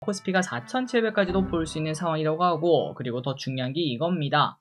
코스피가 4,700까지도 볼 수 있는 상황이라고 하고, 그리고 더 중요한 게 이겁니다.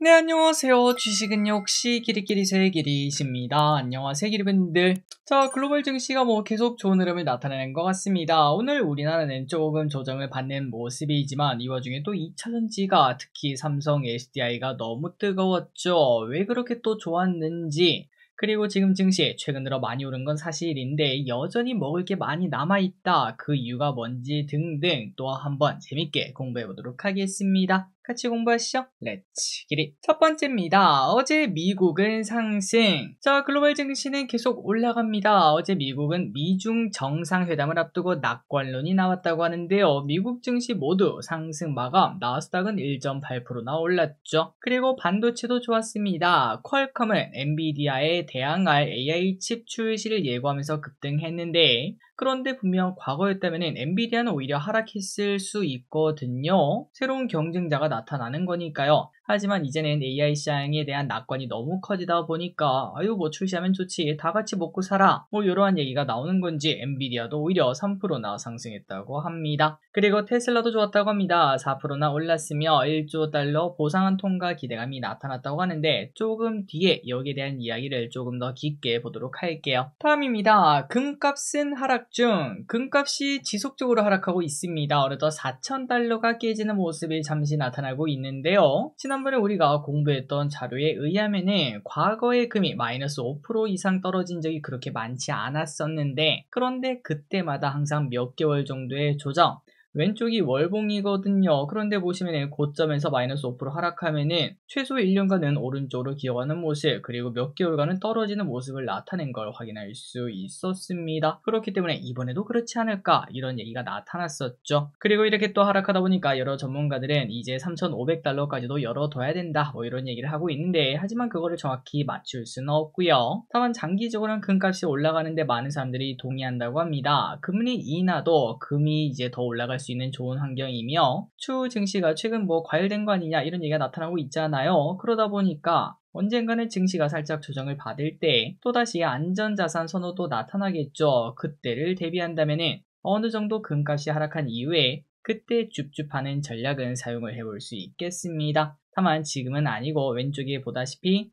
네, 안녕하세요. 주식은 역시 기리기리새 기리십니다. 안녕하세요, 기리분들. 자, 글로벌 증시가 계속 좋은 흐름을 나타내는 것 같습니다. 오늘 우리나라는 조금 조정을 받는 모습이지만 이 와중에 또 2차전지가, 특히 삼성 SDI가 너무 뜨거웠죠. 왜 그렇게 또 좋았는지, 그리고 지금 증시 최근 들어 많이 오른 건 사실인데 여전히 먹을 게 많이 남아있다, 그 이유가 뭔지 등등 또 한번 재밌게 공부해 보도록 하겠습니다. 같이 공부하시죠. 렛츠 기릿. 첫 번째입니다. 어제 미국은 상승. 자, 글로벌 증시는 계속 올라갑니다. 어제 미국은 미중 정상회담을 앞두고 낙관론이 나왔다고 하는데요. 미국 증시 모두 상승 마감, 나스닥은 1.8%나 올랐죠. 그리고 반도체도 좋았습니다. 퀄컴은 엔비디아에 대항할 AI 칩 출시를 예고하면서 급등했는데, 그런데 분명 과거였다면 엔비디아는 오히려 하락했을 수 있거든요. 새로운 경쟁자가 나타나는 거니까요. 하지만 이제는 AI 시장에 대한 낙관이 너무 커지다 보니까 출시하면 좋지, 다 같이 먹고 살아, 이러한 얘기가 나오는 건지 엔비디아도 오히려 3%나 상승했다고 합니다. 그리고 테슬라도 좋았다고 합니다. 4%나 올랐으며 1조 달러 보상안 통과 기대감이 나타났다고 하는데 조금 뒤에 여기에 대한 이야기를 조금 더 깊게 보도록 할게요. 다음입니다. 금값은 하락 중. 금값이 지속적으로 하락하고 있습니다. 어느덧 4,000달러가 깨지는 모습이 잠시 나타나고 있는데요. 지난번에 우리가 공부했던 자료에 의하면은 과거의 금이 마이너스 5% 이상 떨어진 적이 그렇게 많지 않았었는데, 그런데 그때마다 항상 몇 개월 정도의 조정, 왼쪽이 월봉이거든요. 그런데 보시면은 고점에서 마이너스 5% 하락하면은 최소 1년간은 오른쪽으로 기어가는 모습, 그리고 몇 개월간은 떨어지는 모습을 나타낸 걸 확인할 수 있었습니다. 그렇기 때문에 이번에도 그렇지 않을까, 이런 얘기가 나타났었죠. 그리고 이렇게 또 하락하다 보니까 여러 전문가들은 이제 3,500달러까지도 열어둬야 된다, 이런 얘기를 하고 있는데, 하지만 그거를 정확히 맞출 수는 없고요. 다만 장기적으로는 금값이 올라가는데 많은 사람들이 동의한다고 합니다. 금리 인하도 금이 이제 더 올라갈 수 있는 좋은 환경이며, 추후 증시가 최근 과열된 거 아니냐, 이런 얘기가 나타나고 있잖아요. 그러다 보니까 언젠가는 증시가 살짝 조정을 받을 때 또다시 안전자산 선호도 나타나겠죠. 그때를 대비한다면은 어느 정도 금값이 하락한 이후에 그때 줍줍하는 전략은 사용을 해볼 수 있겠습니다. 다만 지금은 아니고 왼쪽에 보다시피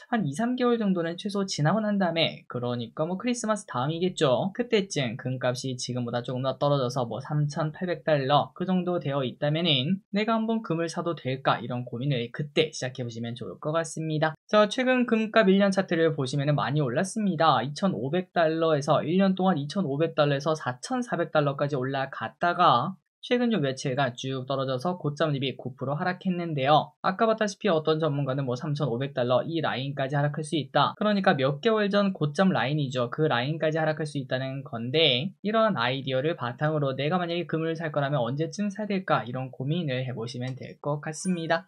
한 2, 3개월 정도는 최소 지나고 난 다음에, 그러니까 크리스마스 다음이겠죠. 그때쯤 금값이 지금보다 조금 더 떨어져서 3,800달러 그 정도 되어 있다면은 내가 한번 금을 사도 될까, 이런 고민을 그때 시작해보시면 좋을 것 같습니다. 자, 최근 금값 1년 차트를 보시면 많이 올랐습니다. 2,500달러에서 1년 동안 2,500달러에서 4,400달러까지 올라갔다가 최근 좀 며칠간 쭉 떨어져서 고점 대비 9% 하락했는데요. 아까 봤다시피 어떤 전문가는 3,500달러 이 라인까지 하락할 수 있다, 그러니까 몇 개월 전 고점 라인이죠. 그 라인까지 하락할 수 있다는 건데, 이런 아이디어를 바탕으로 내가 만약에 금을 살 거라면 언제쯤 사야 될까, 이런 고민을 해보시면 될 것 같습니다.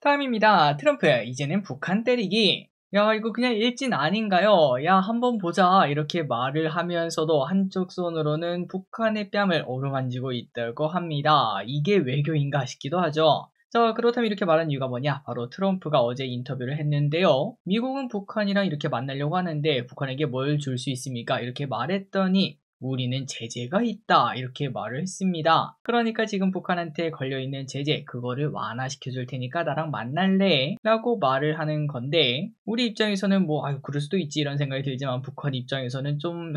다음입니다. 트럼프, 이제는 북한 때리기. 야, 이거 그냥 일진 아닌가요? 야, 한번 보자, 이렇게 말을 하면서도 한쪽 손으로는 북한의 뺨을 어루만지고 있다고 합니다. 이게 외교인가 싶기도 하죠. 자, 그렇다면 이렇게 말한 이유가 뭐냐? 바로 트럼프가 어제 인터뷰를 했는데요. 미국은 북한이랑 이렇게 만나려고 하는데 북한에게 뭘 줄 수 있습니까? 이렇게 말했더니 우리는 제재가 있다, 이렇게 말을 했습니다. 그러니까 지금 북한한테 걸려있는 제재, 그거를 완화시켜줄 테니까 나랑 만날래? 라고 말을 하는 건데, 우리 입장에서는 그럴 수도 있지, 이런 생각이 들지만 북한 입장에서는 좀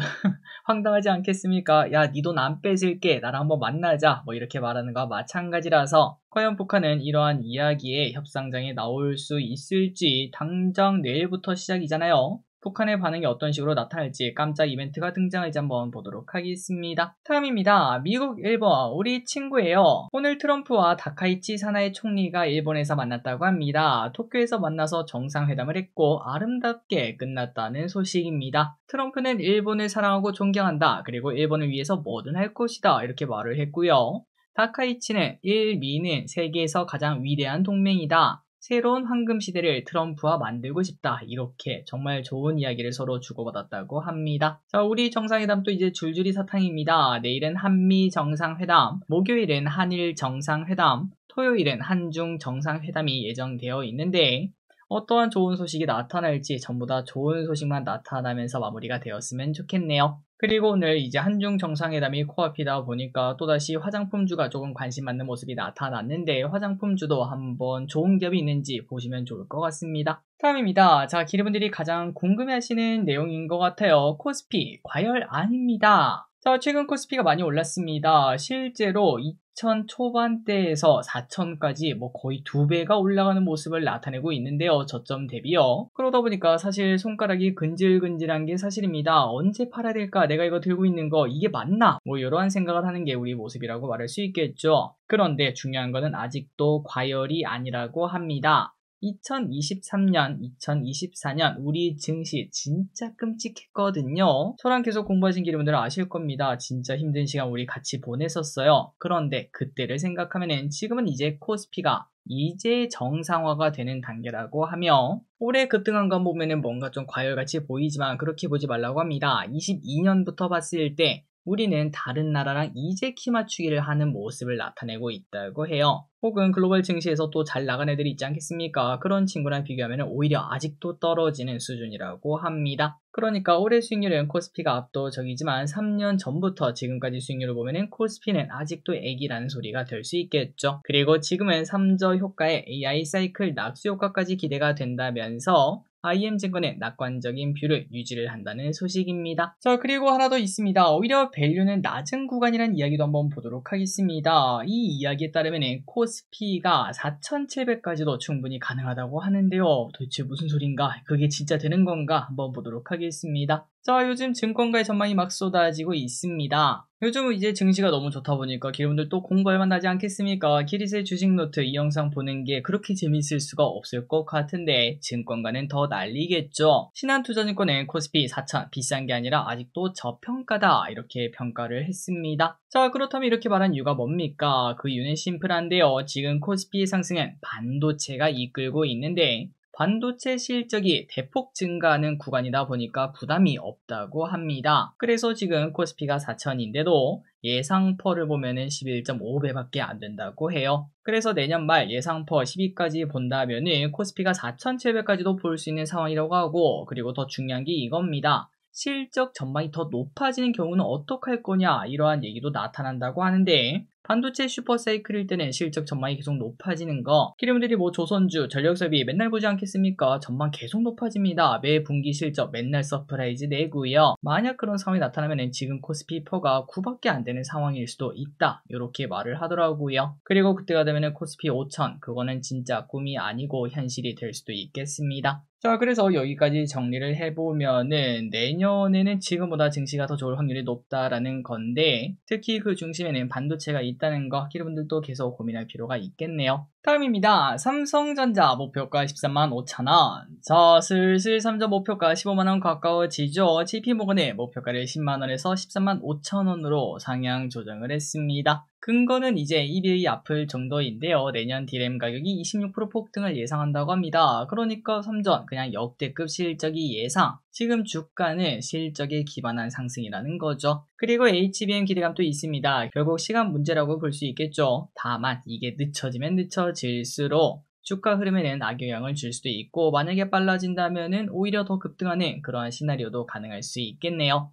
황당하지 않겠습니까? 야, 니 돈 안 뺏을게, 나랑 한번 만나자, 이렇게 말하는 거와 마찬가지라서 과연 북한은 이러한 이야기에 협상장에 나올 수 있을지, 당장 내일부터 시작이잖아요. 북한의 반응이 어떤 식으로 나타날지 깜짝 이벤트가 등장할지 한번 보도록 하겠습니다. 다음입니다. 미국, 일본, 우리 친구예요. 오늘 트럼프와 다카이치 사나이 총리가 일본에서 만났다고 합니다. 도쿄에서 만나서 정상회담을 했고 아름답게 끝났다는 소식입니다. 트럼프는 일본을 사랑하고 존경한다, 그리고 일본을 위해서 뭐든 할 것이다, 이렇게 말을 했고요. 다카이치는 일미는 세계에서 가장 위대한 동맹이다, 새로운 황금 시대를 트럼프와 만들고 싶다, 이렇게 정말 좋은 이야기를 서로 주고받았다고 합니다. 자, 우리 정상회담도 이제 줄줄이 사탕입니다. 내일은 한미 정상회담, 목요일은 한일 정상회담, 토요일은 한중 정상회담이 예정되어 있는데 어떠한 좋은 소식이 나타날지 전부 다 좋은 소식만 나타나면서 마무리가 되었으면 좋겠네요. 그리고 오늘 이제 한중 정상회담이 코앞이다 보니까 또다시 화장품주가 조금 관심 받는 모습이 나타났는데 화장품주도 한번 좋은 기업이 있는지 보시면 좋을 것 같습니다. 다음입니다. 자, 기르분들이 가장 궁금해하시는 내용인 것 같아요. 코스피 과열 아닙니다. 자, 최근 코스피가 많이 올랐습니다. 실제로 2000 초반대에서 4000까지 거의 2배가 올라가는 모습을 나타내고 있는데요. 저점 대비요. 그러다 보니까 사실 손가락이 근질근질한 게 사실입니다. 언제 팔아야 될까? 내가 이거 들고 있는 거 이게 맞나? 이러한 생각을 하는 게 우리 모습이라고 말할 수 있겠죠. 그런데 중요한 거는 아직도 과열이 아니라고 합니다. 2023년, 2024년 우리 증시 진짜 끔찍했거든요. 저랑 계속 공부하신 기분들은 아실 겁니다. 진짜 힘든 시간 우리 같이 보냈었어요. 그런데 그때를 생각하면은 지금은 이제 코스피가 이제 정상화가 되는 단계라고 하며 올해 급등한 거 보면은 뭔가 좀 과열같이 보이지만 그렇게 보지 말라고 합니다. 22년부터 봤을 때 우리는 다른 나라랑 이제 키 맞추기를 하는 모습을 나타내고 있다고 해요. 혹은 글로벌 증시에서 또 잘 나간 애들이 있지 않겠습니까? 그런 친구랑 비교하면 오히려 아직도 떨어지는 수준이라고 합니다. 그러니까 올해 수익률은 코스피가 압도적이지만 3년 전부터 지금까지 수익률을 보면 코스피는 아직도 애기라는 소리가 될 수 있겠죠. 그리고 지금은 3저 효과의 AI 사이클 낙수 효과까지 기대가 된다면서 IM증권의 낙관적인 뷰를 유지를 한다는 소식입니다. 자, 그리고 하나 더 있습니다. 오히려 밸류는 낮은 구간이라는 이야기도 한번 보도록 하겠습니다. 이 이야기에 따르면 코스피가 4700까지도 충분히 가능하다고 하는데요. 도대체 무슨 소린가? 그게 진짜 되는 건가? 한번 보도록 하겠습니다. 자, 요즘 증권가의 전망이 막 쏟아지고 있습니다. 요즘 이제 증시가 너무 좋다 보니까 기분들 또 공부할 만하지 않겠습니까? 기리세 주식노트 이 영상 보는 게 그렇게 재밌을 수가 없을 것 같은데 증권가는 더 난리겠죠. 신한투자증권은 코스피 4000 비싼 게 아니라 아직도 저평가다 이렇게 평가를 했습니다. 자, 그렇다면 이렇게 말한 이유가 뭡니까? 그 이유는 심플한데요. 지금 코스피의 상승은 반도체가 이끌고 있는데 반도체 실적이 대폭 증가하는 구간이다 보니까 부담이 없다고 합니다. 그래서 지금 코스피가 4000인데도 예상퍼를 보면은 11.5배밖에 안 된다고 해요. 그래서 내년 말 예상퍼 10위까지 본다면은 코스피가 4700까지도 볼 수 있는 상황이라고 하고 그리고 더 중요한 게 이겁니다. 실적 전망이 더 높아지는 경우는 어떡할 거냐 이러한 얘기도 나타난다고 하는데 반도체 슈퍼사이클일 때는 실적 전망이 계속 높아지는 거 기름들이 조선주, 전력섭이 맨날 보지 않겠습니까? 전망 계속 높아집니다. 매 분기 실적 맨날 서프라이즈 내고요. 만약 그런 상황이 나타나면 지금 코스피 퍼가 9밖에 안 되는 상황일 수도 있다 이렇게 말을 하더라고요. 그리고 그때가 되면 코스피 5000 그거는 진짜 꿈이 아니고 현실이 될 수도 있겠습니다. 자, 그래서 여기까지 정리를 해보면은 내년에는 지금보다 증시가 더 좋을 확률이 높다라는 건데 특히 그 중심에는 반도체가 있다는 거 여러분들도 계속 고민할 필요가 있겠네요. 다음입니다. 삼성전자 목표가 135,000원. 자, 슬슬 삼전 목표가 15만원 가까워지죠. JP모건의 목표가를 10만원에서 135,000원으로 상향 조정을 했습니다. 근거는 이제 1위 앞을 정도인데요. 내년 디램 가격이 26% 폭등을 예상한다고 합니다. 그러니까 삼전 그냥 역대급 실적이 예상. 지금 주가는 실적에 기반한 상승이라는 거죠. 그리고 HBM 기대감도 있습니다. 결국 시간 문제라고 볼 수 있겠죠. 다만 이게 늦춰지면 늦춰질수록 주가 흐름에는 악영향을 줄 수도 있고 만약에 빨라진다면은 오히려 더 급등하는 그러한 시나리오도 가능할 수 있겠네요.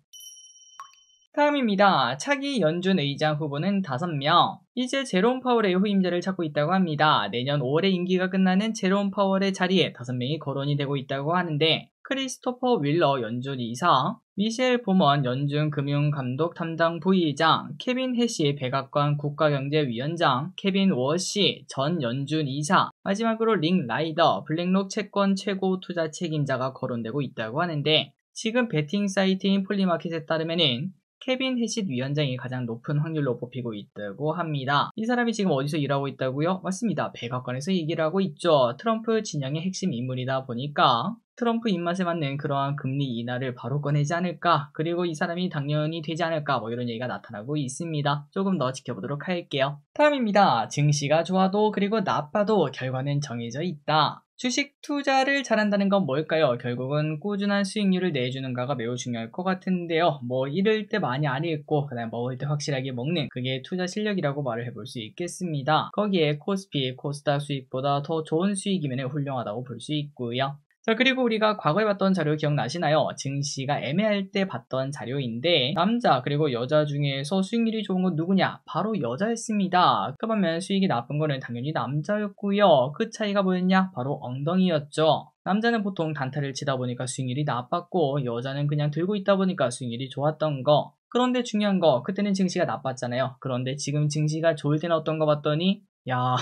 다음입니다. 차기 연준 의장 후보는 5명. 이제 제롬 파월의 후임자를 찾고 있다고 합니다. 내년 5월에 임기가 끝나는 제롬 파월의 자리에 5명이 거론이 되고 있다고 하는데 크리스토퍼 윌러 연준 이사, 미셸 보먼 연준 금융감독 담당 부의장, 케빈 해시 백악관 국가경제위원장, 케빈 워시 전 연준 이사, 마지막으로 링 라이더 블랙록 채권 최고 투자 책임자가 거론되고 있다고 하는데 지금 베팅 사이트인 폴리마켓에 따르면은 케빈 해시 위원장이 가장 높은 확률로 뽑히고 있다고 합니다. 이 사람이 지금 어디서 일하고 있다고요? 맞습니다. 백악관에서 얘기를 하고 있죠. 트럼프 진영의 핵심 인물이다 보니까 트럼프 입맛에 맞는 그러한 금리 인하를 바로 꺼내지 않을까 그리고 이 사람이 당연히 되지 않을까 이런 얘기가 나타나고 있습니다. 조금 더 지켜보도록 할게요. 다음입니다. 증시가 좋아도 그리고 나빠도 결과는 정해져 있다. 주식 투자를 잘한다는 건 뭘까요? 결국은 꾸준한 수익률을 내주는가가 매우 중요할 것 같은데요. 뭐 잃을 때 많이 안 잃고 그다음에 먹을 때 확실하게 먹는 그게 투자 실력이라고 말을 해볼 수 있겠습니다. 거기에 코스피, 코스닥 수익보다 더 좋은 수익이면 훌륭하다고 볼 수 있고요. 자, 그리고 우리가 과거에 봤던 자료 기억나시나요? 증시가 애매할 때 봤던 자료인데 남자 그리고 여자 중에서 수익률이 좋은 건 누구냐? 바로 여자였습니다. 그러면 수익이 나쁜 거는 당연히 남자였고요. 그 차이가 뭐였냐? 바로 엉덩이였죠. 남자는 보통 단타를 치다 보니까 수익률이 나빴고 여자는 그냥 들고 있다 보니까 수익률이 좋았던 거. 그런데 중요한 거 그때는 증시가 나빴잖아요. 그런데 지금 증시가 좋을 때는 어떤 거 봤더니 야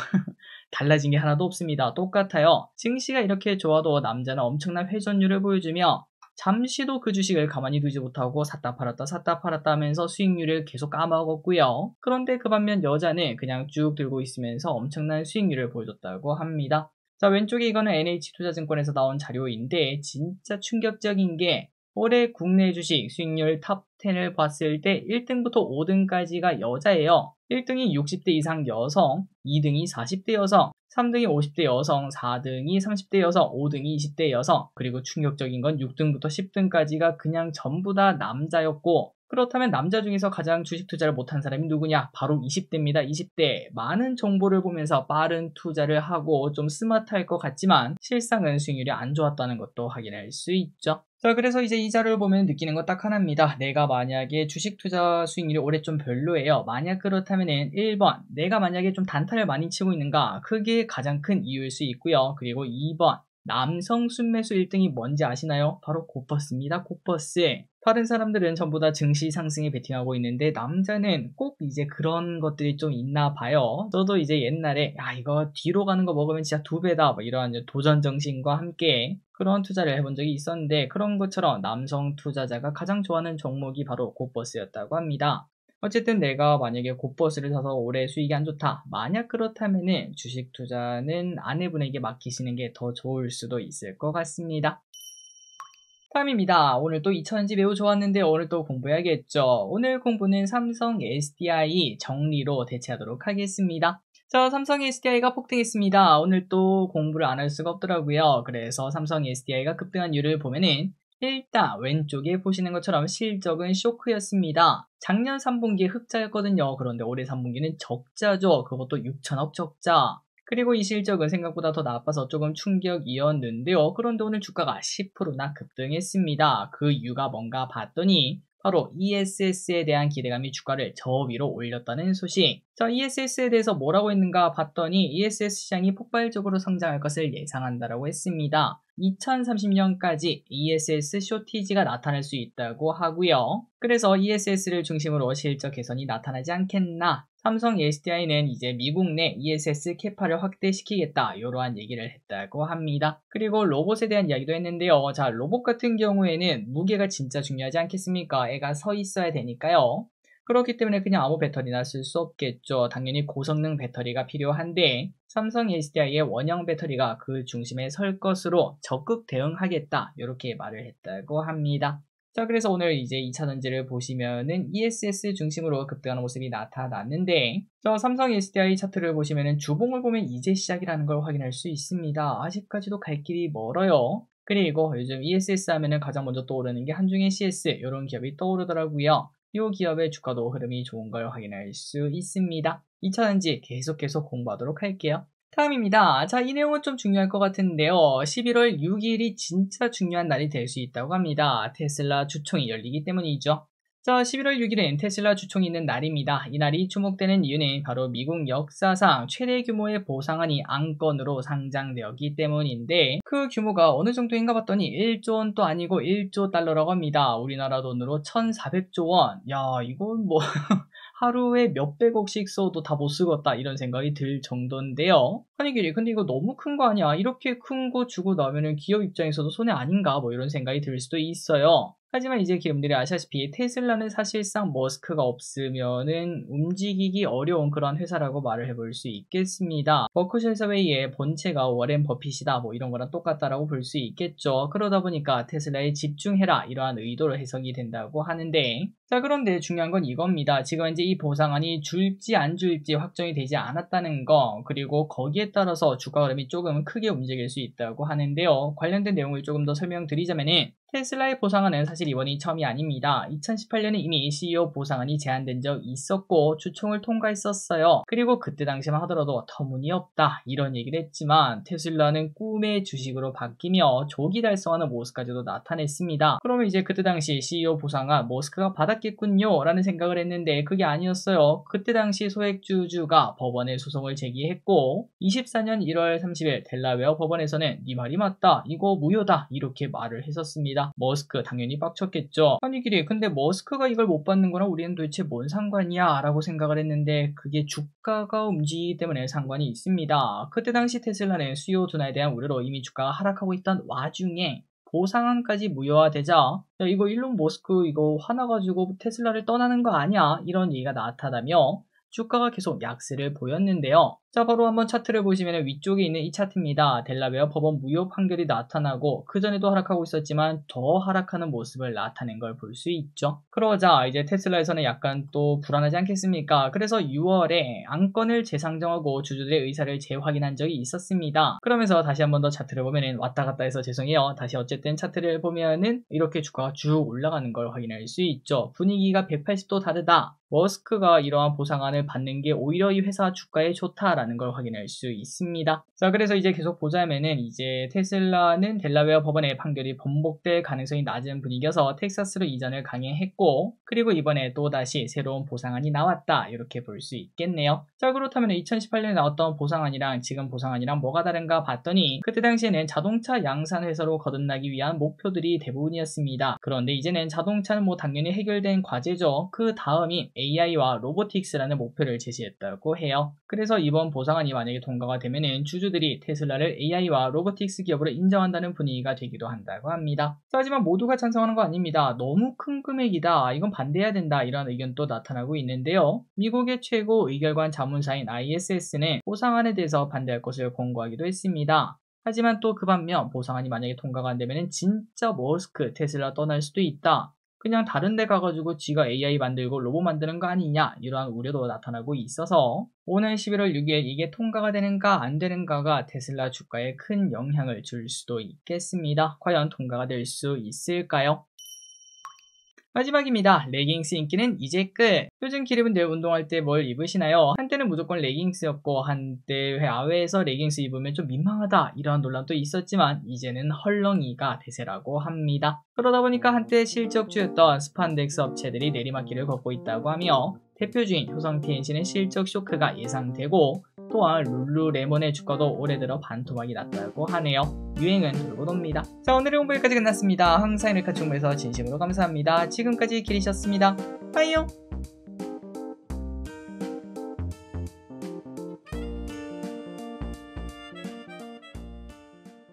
달라진 게 하나도 없습니다. 똑같아요. 증시가 이렇게 좋아도 남자는 엄청난 회전율을 보여주며 잠시도 그 주식을 가만히 두지 못하고 샀다 팔았다 하면서 수익률을 계속 까먹었고요. 그런데 그 반면 여자는 그냥 쭉 들고 있으면서 엄청난 수익률을 보여줬다고 합니다. 자, 왼쪽에 이거는 NH투자증권에서 나온 자료인데 진짜 충격적인 게 올해 국내 주식 수익률 탑 10을 봤을 때 1등부터 5등까지가 여자예요. 1등이 60대 이상 여성, 2등이 40대 여성, 3등이 50대 여성, 4등이 30대 여성, 5등이 20대 여성, 그리고 충격적인 건 6등부터 10등까지가 그냥 전부 다 남자였고, 그렇다면 남자 중에서 가장 주식 투자를 못한 사람이 누구냐? 바로 20대입니다. 20대. 많은 정보를 보면서 빠른 투자를 하고 좀 스마트할 것 같지만 실상은 수익률이 안 좋았다는 것도 확인할 수 있죠. 자, 그래서 이제 이 자료를 보면 느끼는 건 딱 하나입니다. 내가 만약에 주식 투자 수익률이 올해 좀 별로예요. 만약 그렇다면은 1번, 내가 만약에 좀 단타를 많이 치고 있는가? 그게 가장 큰 이유일 수 있고요. 그리고 2번, 남성 순매수 1등이 뭔지 아시나요? 바로 고버스입니다. 고버스. 다른 사람들은 전부 다 증시 상승에 베팅하고 있는데 남자는 꼭 이제 그런 것들이 좀 있나 봐요. 저도 이제 옛날에 야 이거 뒤로 가는 거 먹으면 진짜 2배다 뭐 이런 도전 정신과 함께 그런 투자를 해본 적이 있었는데 그런 것처럼 남성 투자자가 가장 좋아하는 종목이 바로 고버스였다고 합니다. 어쨌든 내가 만약에 곧버스를 사서 올해 수익이 안 좋다. 만약 그렇다면은 주식 투자는 아내분에게 맡기시는 게 더 좋을 수도 있을 것 같습니다. 다음입니다. 오늘 또 2000지 매우 좋았는데 오늘 또 공부해야겠죠. 오늘 공부는 삼성 SDI 정리로 대체하도록 하겠습니다. 자, 삼성 SDI가 폭등했습니다. 오늘 또 공부를 안 할 수가 없더라고요. 그래서 삼성 SDI가 급등한 이유를 보면은 일단 왼쪽에 보시는 것처럼 실적은 쇼크였습니다. 작년 3분기에 흑자였거든요. 그런데 올해 3분기는 적자죠. 그것도 6천억 적자. 그리고 이 실적은 생각보다 더 나빠서 조금 충격이었는데요. 그런데 오늘 주가가 10%나 급등했습니다. 그 이유가 뭔가 봤더니 바로 ESS에 대한 기대감이 주가를 저 위로 올렸다는 소식. 자, ESS에 대해서 뭐라고 했는가 봤더니 ESS 시장이 폭발적으로 성장할 것을 예상한다라고 했습니다. 2030년까지 ESS 쇼티지가 나타날 수 있다고 하고요. 그래서 ESS를 중심으로 실적 개선이 나타나지 않겠나. 삼성 SDI는 이제 미국 내 ESS 캐파를 확대시키겠다 이러한 얘기를 했다고 합니다. 그리고 로봇에 대한 이야기도 했는데요. 자, 로봇 같은 경우에는 무게가 진짜 중요하지 않겠습니까? 애가 서 있어야 되니까요. 그렇기 때문에 그냥 아무 배터리나 쓸 수 없겠죠. 당연히 고성능 배터리가 필요한데 삼성 SDI의 원형 배터리가 그 중심에 설 것으로 적극 대응하겠다 이렇게 말을 했다고 합니다. 자, 그래서 오늘 이제 2차전지를 보시면은 ESS 중심으로 급등하는 모습이 나타났는데, 저 삼성 SDI 차트를 보시면은 주봉을 보면 이제 시작이라는 걸 확인할 수 있습니다. 아직까지도 갈 길이 멀어요. 그리고 요즘 ESS 하면은 가장 먼저 떠오르는 게 한중의 CS, 이런 기업이 떠오르더라고요. 이 기업의 주가도 흐름이 좋은 걸 확인할 수 있습니다. 2차전지 계속 공부하도록 할게요. 다음입니다. 자, 이 내용은 좀 중요할 것 같은데요. 11월 6일이 진짜 중요한 날이 될 수 있다고 합니다. 테슬라 주총이 열리기 때문이죠. 자, 11월 6일엔 테슬라 주총이 있는 날입니다. 이 날이 주목되는 이유는 바로 미국 역사상 최대 규모의 보상안이 안건으로 상장되었기 때문인데 그 규모가 어느 정도인가 봤더니 1조 원도 아니고 1조 달러라고 합니다. 우리나라 돈으로 1400조 원. 야, 이건 뭐 하루에 몇백억씩 써도 다 못 쓰겠다 이런 생각이 들 정도인데요. 아니 길이 근데 이거 너무 큰 거 아니야? 이렇게 큰 거 주고 나면은 기업 입장에서도 손해 아닌가 뭐 이런 생각이 들 수도 있어요. 하지만 이제 기업들이 아시다시피 테슬라는 사실상 머스크가 없으면은 움직이기 어려운 그런 회사라고 말을 해볼 수 있겠습니다. 버크셔 해서웨이의 본체가 워렌 버핏이다 뭐 이런 거랑 똑같다라고 볼 수 있겠죠. 그러다 보니까 테슬라에 집중해라 이러한 의도로 해석이 된다고 하는데 자, 그런데 중요한 건 이겁니다. 지금 이제 이 보상안이 줄지 안 줄지 확정이 되지 않았다는 거, 그리고 거기에 따라서 주가 흐름이 조금 크게 움직일 수 있다고 하는데요. 관련된 내용을 조금 더 설명드리자면은, 테슬라의 보상안은 사실 이번이 처음이 아닙니다. 2018년에 이미 CEO 보상안이 제안된 적 있었고 주총을 통과했었어요. 그리고 그때 당시만 하더라도 터무니없다 이런 얘기를 했지만 테슬라는 꿈의 주식으로 바뀌며 조기 달성하는 모습까지도 나타냈습니다. 그러면 이제 그때 당시 CEO 보상안 머스크가 받았겠군요 라는 생각을 했는데 그게 아니었어요. 그때 당시 소액주주가 법원에 소송을 제기했고 24년 1월 30일 델라웨어 법원에서는 네 말이 맞다, 이거 무효다 이렇게 말을 했었습니다. 머스크 당연히 빡쳤겠죠. 아니 길이 근데 머스크가 이걸 못 받는 거랑 우리는 도대체 뭔 상관이야 라고 생각을 했는데 그게 주가가 움직이기 때문에 상관이 있습니다. 그때 당시 테슬라는 수요 둔화에 대한 우려로 이미 주가가 하락하고 있던 와중에 보상안까지 무효화되자 야, 이거 일론 머스크 이거 화나가지고 테슬라를 떠나는 거 아니야 이런 얘기가 나타나며 주가가 계속 약세를 보였는데요. 자, 바로 한번 차트를 보시면 위쪽에 있는 이 차트입니다. 델라웨어 법원 무효 판결이 나타나고 그전에도 하락하고 있었지만 더 하락하는 모습을 나타낸 걸 볼 수 있죠. 그러자 이제 테슬라에서는 약간 또 불안하지 않겠습니까? 그래서 6월에 안건을 재상정하고 주주들의 의사를 재확인한 적이 있었습니다. 그러면서 다시 한번 더 차트를 보면은 왔다 갔다 해서 죄송해요. 다시 어쨌든 차트를 보면은 이렇게 주가가 쭉 올라가는 걸 확인할 수 있죠. 분위기가 180도 다르다. 머스크가 이러한 보상안을 받는 게 오히려 이 회사 주가에 좋다라는 걸 확인할 수 있습니다. 자, 그래서 이제 계속 보자면은 이제 테슬라는 델라웨어 법원의 판결이 번복될 가능성이 낮은 분위기여서 텍사스로 이전을 강행했고 그리고 이번에 또다시 새로운 보상안이 나왔다 이렇게 볼 수 있겠네요. 자, 그렇다면 2018년에 나왔던 보상안이랑 지금 보상안이랑 뭐가 다른가 봤더니 그때 당시에는 자동차 양산 회사로 거듭나기 위한 목표들이 대부분이었습니다. 그런데 이제는 자동차는 뭐 당연히 해결된 과제죠. 그 다음이 AI와 로보틱스라는 목표를 제시했다고 해요. 그래서 이번 보상안이 만약에 통과가 되면은 주주들이 테슬라를 AI와 로보틱스 기업으로 인정한다는 분위기가 되기도 한다고 합니다. 하지만 모두가 찬성하는 거 아닙니다. 너무 큰 금액이다. 이건 반대해야 된다. 이런 의견도 나타나고 있는데요. 미국의 최고 의결관 자문사인 ISS는 보상안에 대해서 반대할 것을 권고하기도 했습니다. 하지만 또 그 반면 보상안이 만약에 통과가 안 되면은 진짜 머스크 테슬라 떠날 수도 있다. 그냥 다른 데 가가지고 지가 AI 만들고 로봇 만드는 거 아니냐 이러한 우려도 나타나고 있어서 오늘 11월 6일 이게 통과가 되는가 안 되는가가 테슬라 주가에 큰 영향을 줄 수도 있겠습니다. 과연 통과가 될 수 있을까요? 마지막입니다. 레깅스 인기는 이제 끝. 요즘 기르분들 운동할 때 뭘 입으시나요? 한때는 무조건 레깅스였고 한때 야외에서 레깅스 입으면 좀 민망하다 이런 논란도 있었지만 이제는 헐렁이가 대세라고 합니다. 그러다 보니까 한때 실적주였던 스판덱스 업체들이 내리막길을 걷고 있다고 하며 대표주인 효성 TNC는 실적 쇼크가 예상되고 또한 룰루레몬의 주가도 올해 들어 반토막이 났다고 하네요. 유행은 돌고 돕니다. 자, 오늘의 홍보 여기까지 끝났습니다. 항상 이렇게 같이 홍보해서 진심으로 감사합니다. 지금까지 길이셨습니다. 빠이요.